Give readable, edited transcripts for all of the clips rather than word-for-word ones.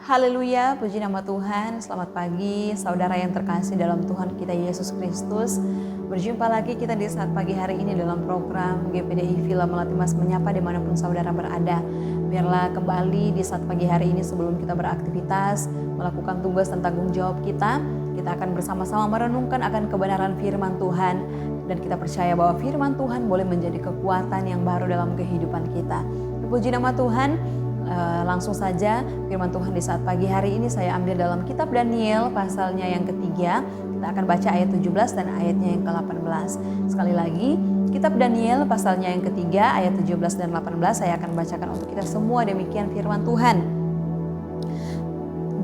Haleluya, puji nama Tuhan. Selamat pagi saudara yang terkasih dalam Tuhan kita Yesus Kristus. Berjumpa lagi kita di saat pagi hari ini dalam program GPDI Villa Melati Mas Menyapa dimanapun saudara berada. Biarlah kembali di saat pagi hari ini sebelum kita beraktivitas, melakukan tugas dan tanggung jawab kita akan bersama-sama merenungkan akan kebenaran firman Tuhan. Dan kita percaya bahwa firman Tuhan boleh menjadi kekuatan yang baru dalam kehidupan kita. Puji nama Tuhan. Langsung saja firman Tuhan di saat pagi hari ini saya ambil dalam kitab Daniel pasalnya yang ketiga. Kita akan baca ayat 17 dan ayatnya yang ke-18. Sekali lagi, kitab Daniel pasalnya yang ketiga ayat 17 dan 18 saya akan bacakan untuk kita semua. Demikian firman Tuhan.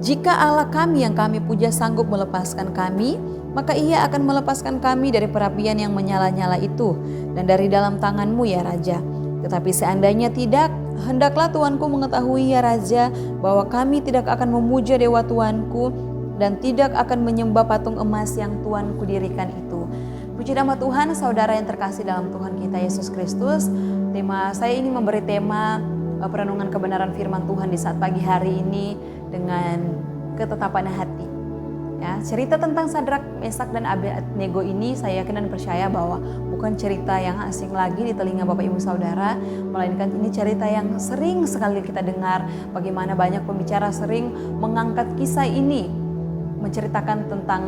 Jika Allah kami yang kami puja sanggup melepaskan kami, maka ia akan melepaskan kami dari perapian yang menyala-nyala itu dan dari dalam tanganmu ya Raja. Tetapi seandainya tidak, hendaklah Tuanku mengetahui ya Raja bahwa kami tidak akan memuja dewa Tuanku dan tidak akan menyembah patung emas yang Tuanku dirikan itu. Puji nama Tuhan, saudara yang terkasih dalam Tuhan kita Yesus Kristus. Saya ini memberi tema perenungan kebenaran firman Tuhan di saat pagi hari ini dengan ketetapan hati. Ya, cerita tentang Sadrak, Mesak dan Abednego ini saya yakin dan percaya bahwa bukan cerita yang asing lagi di telinga Bapak Ibu Saudara, melainkan ini cerita yang sering sekali kita dengar. Bagaimana banyak pembicara sering mengangkat kisah ini, menceritakan tentang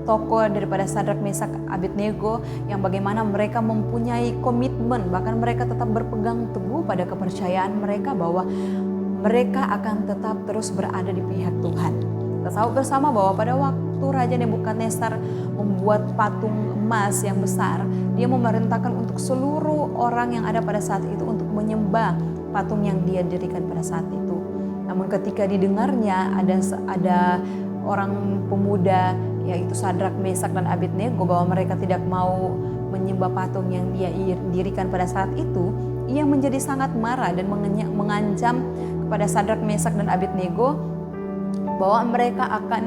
tokoh daripada Sadrak, Mesak, Abednego yang bagaimana mereka mempunyai komitmen, bahkan mereka tetap berpegang teguh pada kepercayaan mereka bahwa mereka akan tetap terus berada di pihak Tuhan. Kita tahu bersama bahwa pada waktu Raja Nebukadnezar membuat patung emas yang besar, dia memerintahkan untuk seluruh orang yang ada pada saat itu untuk menyembah patung yang dia dirikan pada saat itu. Namun ketika didengarnya ada orang pemuda yaitu Sadrak, Mesak dan Abednego bahwa mereka tidak mau menyembah patung yang dia dirikan pada saat itu, ia menjadi sangat marah dan mengancam kepada Sadrak, Mesak dan Abednego bahwa mereka akan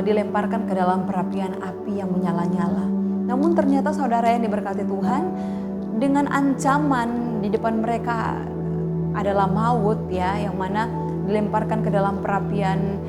dilemparkan ke dalam perapian api yang menyala-nyala. Namun ternyata saudara yang diberkati Tuhan, dengan ancaman di depan mereka adalah maut ya, yang mana dilemparkan ke dalam perapian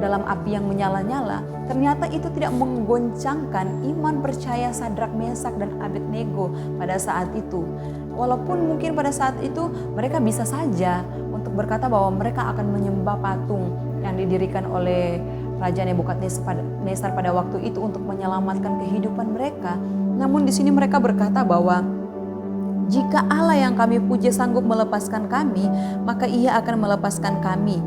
dalam api yang menyala-nyala. Ternyata itu tidak menggoncangkan iman percaya Sadrak, Mesak dan Abednego pada saat itu. Walaupun mungkin pada saat itu mereka bisa saja untuk berkata bahwa mereka akan menyembah patung yang didirikan oleh Raja Nebukadnezar pada waktu itu untuk menyelamatkan kehidupan mereka. Namun di sini mereka berkata bahwa jika Allah yang kami puja sanggup melepaskan kami, maka ia akan melepaskan kami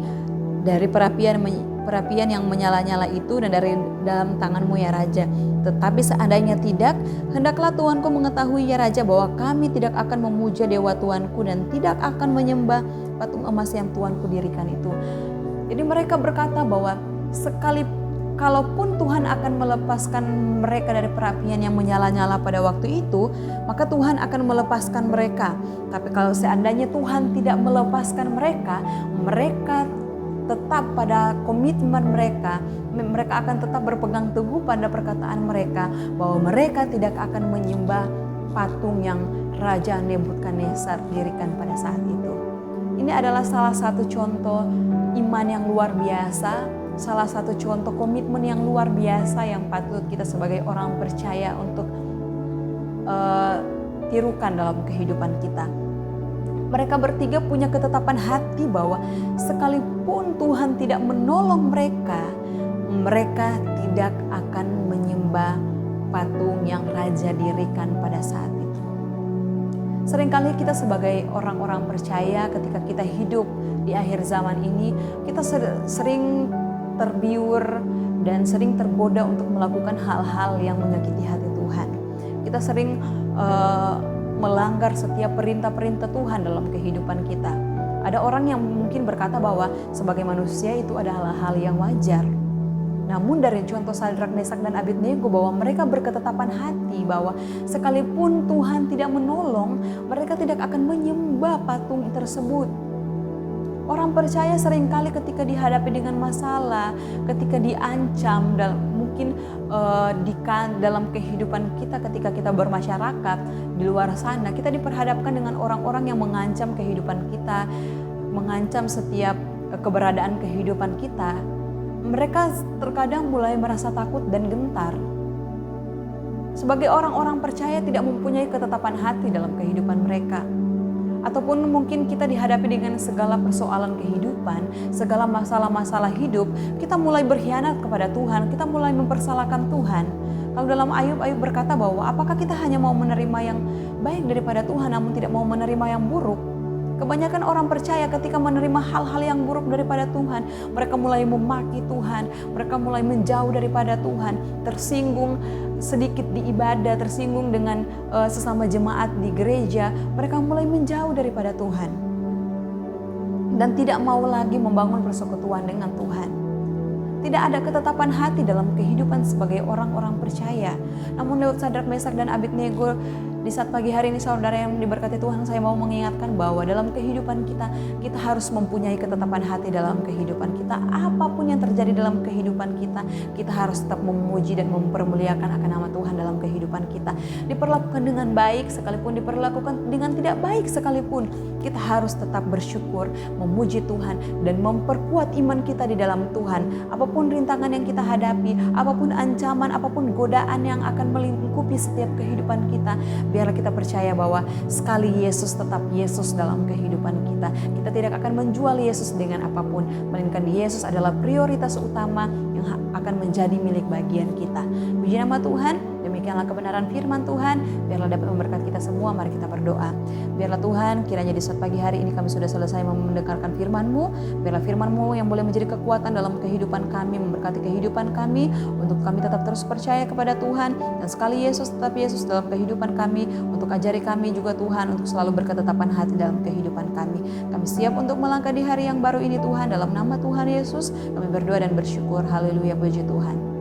dari perapian yang menyala-nyala itu dan dari dalam tanganmu ya Raja. Tetapi seandainya tidak, hendaklah Tuanku mengetahui ya Raja bahwa kami tidak akan memuja dewa Tuanku dan tidak akan menyembah patung emas yang Tuanku dirikan itu. Jadi mereka berkata bahwa kalaupun Tuhan akan melepaskan mereka dari perapian yang menyala-nyala pada waktu itu, maka Tuhan akan melepaskan mereka. Tapi kalau seandainya Tuhan tidak melepaskan mereka, mereka tetap pada komitmen mereka akan tetap berpegang teguh pada perkataan mereka bahwa mereka tidak akan menyembah patung yang Raja Nebukadnezar dirikan pada saat itu. Ini adalah salah satu contoh iman yang luar biasa, salah satu contoh komitmen yang luar biasa yang patut kita sebagai orang percaya untuk tirukan dalam kehidupan kita. Mereka bertiga punya ketetapan hati bahwa sekalipun Tuhan tidak menolong mereka, mereka tidak akan menyembah patung yang Raja dirikan pada saat itu. Seringkali kita sebagai orang-orang percaya ketika kita hidup di akhir zaman ini, kita sering terbiur dan sering tergoda untuk melakukan hal-hal yang menyakiti hati Tuhan. Kita sering melanggar setiap perintah-perintah Tuhan dalam kehidupan kita. Ada orang yang mungkin berkata bahwa sebagai manusia itu adalah hal yang wajar. Namun dari contoh Sadrak, Mesak dan Abednego bahwa mereka berketetapan hati bahwa sekalipun Tuhan tidak menolong, mereka tidak akan menyembah patung tersebut. Orang percaya seringkali ketika dihadapi dengan masalah, ketika diancam, mungkin dalam kehidupan kita ketika kita bermasyarakat di luar sana, kita diperhadapkan dengan orang-orang yang mengancam kehidupan kita, mengancam setiap keberadaan kehidupan kita, mereka terkadang mulai merasa takut dan gentar. Sebagai orang-orang percaya tidak mempunyai ketetapan hati dalam kehidupan mereka. Ataupun mungkin kita dihadapi dengan segala persoalan kehidupan, segala masalah-masalah hidup, kita mulai berkhianat kepada Tuhan, kita mulai mempersalahkan Tuhan. Kalau dalam Ayub berkata bahwa apakah kita hanya mau menerima yang baik daripada Tuhan namun tidak mau menerima yang buruk? Kebanyakan orang percaya ketika menerima hal-hal yang buruk daripada Tuhan, mereka mulai memaki Tuhan, mereka mulai menjauh daripada Tuhan, tersinggung sedikit di ibadah, tersinggung dengan sesama jemaat di gereja, mereka mulai menjauh daripada Tuhan dan tidak mau lagi membangun persekutuan dengan Tuhan. Tidak ada ketetapan hati dalam kehidupan sebagai orang-orang percaya. Namun lewat Sadrak, Mesak, dan Abednego di saat pagi hari ini, saudara yang diberkati Tuhan, saya mau mengingatkan bahwa dalam kehidupan kita, kita harus mempunyai ketetapan hati dalam kehidupan kita. Apapun yang terjadi dalam kehidupan kita, kita harus tetap memuji dan mempermuliakan akan nama Tuhan dalam kehidupan kita. Diperlakukan dengan baik sekalipun, diperlakukan dengan tidak baik sekalipun, kita harus tetap bersyukur, memuji Tuhan, dan memperkuat iman kita di dalam Tuhan. Apapun rintangan yang kita hadapi, apapun ancaman, apapun godaan yang akan melingkupi setiap kehidupan kita, biarlah kita percaya bahwa sekali Yesus tetap Yesus dalam kehidupan kita. Kita tidak akan menjual Yesus dengan apapun, melainkan Yesus adalah prioritas utama yang akan menjadi milik bagian kita. Puji nama Tuhan, demikianlah kebenaran firman Tuhan. Biarlah dapat memberkati kita semua. Mari kita berdoa. Biarlah Tuhan, kiranya di saat pagi hari ini kami sudah selesai mendengarkan firman-Mu. Biarlah firman-Mu yang boleh menjadi kekuatan dalam kehidupan kami, memberkati kehidupan kami, untuk kami tetap terus percaya kepada Tuhan. Dan sekali Yesus tetap Yesus dalam kehidupan kami, untuk ajari kami juga Tuhan, untuk selalu berketetapan hati dalam kehidupan kami. Kami siap untuk melangkah di hari yang baru ini Tuhan. Dalam nama Tuhan Yesus kami berdoa dan bersyukur. Haleluya, puji Tuhan.